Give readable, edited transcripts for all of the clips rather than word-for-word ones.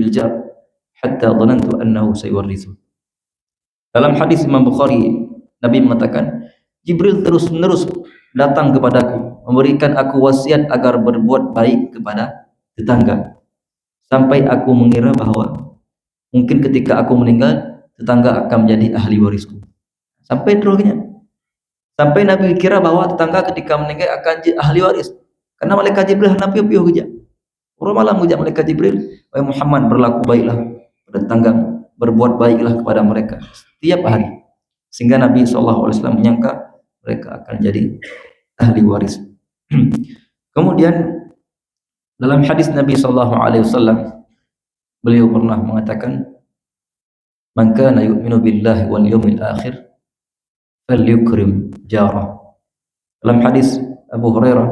bil jar hatta dhanantu annahu sayuwarrithu. Dalam hadis Imam Bukhari, Nabi mengatakan, Jibril terus-menerus datang kepadaku, memberikan aku wasiat agar berbuat baik kepada tetangga, sampai aku mengira bahwa mungkin ketika aku meninggal, tetangga akan menjadi ahli warisku. Sampai terusnya, sampai Nabi kira bahwa tetangga ketika meninggal akan jadi ahli waris, karena malaikat Jibril Nabi piuh hujah. Urang malam hujah malaikat Jibril, wahai Muhammad, berlaku baiklah pada tetangga, berbuat baiklah kepada mereka setiap hari, sehingga Nabi SAW menyangka mereka akan jadi ahli waris. Kemudian dalam hadis Nabi SAW, beliau pernah mengatakan, man kana yu'minu billahi wal yawmil akhir falyukrim jarah. Dalam hadis Abu Hurairah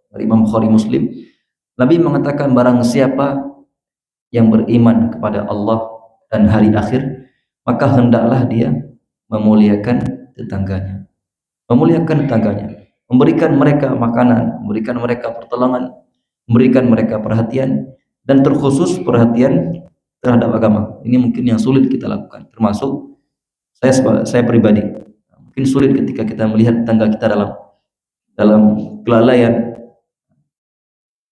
dari Imam Bukhari Muslim, Nabi mengatakan, barang siapa yang beriman kepada Allah dan hari akhir, maka hendaklah dia memuliakan tetangganya. Memuliakan tetangganya, memberikan mereka makanan, memberikan mereka pertolongan, memberikan mereka perhatian, dan terkhusus perhatian terhadap agama. Ini mungkin yang sulit kita lakukan, termasuk saya pribadi. Mungkin sulit ketika kita melihat tetangga kita dalam kelalaian.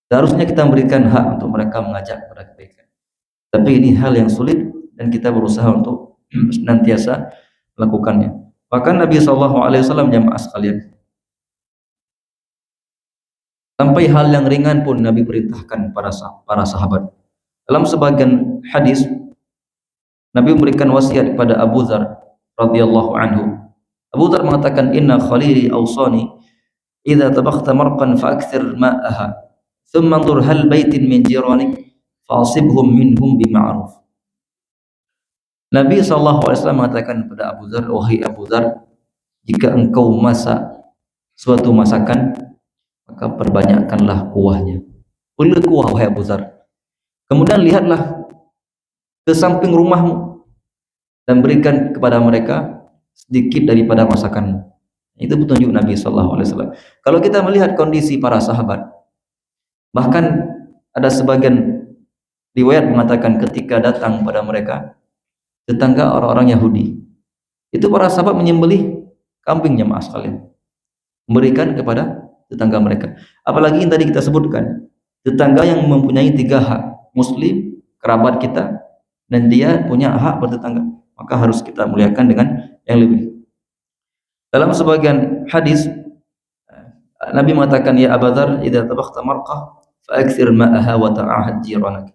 Seharusnya kita memberikan hak untuk mereka mengajak kepada kebaikan. Tapi ini hal yang sulit dan kita berusaha untuk senantiasa melakukannya. Bahkan Nabi SAW, jamaah sekalian, sampai hal yang ringan pun Nabi perintahkan para sahabat. Dalam sebagian hadis, Nabi memberikan wasiat kepada Abu Dzar radhiyallahu anhu. Abu Dzar mengatakan, inna khalili awsani idza tabakhta marqan fa'akthir ma'aha thumma anzur hal baitin min jiranik fa'asibhum minhum bima'ruf. Nabi SAW mengatakan kepada Abu Dzar, wahai Abu Dzar, jika engkau masak suatu masakan, maka perbanyakkanlah kuahnya. Berilah kuah, wahai Abu Dzar. Kemudian lihatlah ke samping rumahmu dan berikan kepada mereka sedikit daripada masakanmu. Itu petunjuk Nabi SAW. Kalau kita melihat kondisi para sahabat, bahkan ada sebagian riwayat mengatakan ketika datang pada mereka tetangga orang-orang Yahudi, itu para sahabat menyembelih kambing, jemaah sekalian, memberikan kepada tetangga mereka. Apalagi yang tadi kita sebutkan, tetangga yang mempunyai 3 hak: muslim, kerabat kita, dan dia punya hak bertetangga, maka harus kita muliakan dengan yang lebih. Dalam sebagian hadis, Nabi mengatakan, ya Abu Dzar, idza tabakhta marqah fa'akthir ma'aha wa ta'ahad jiranak.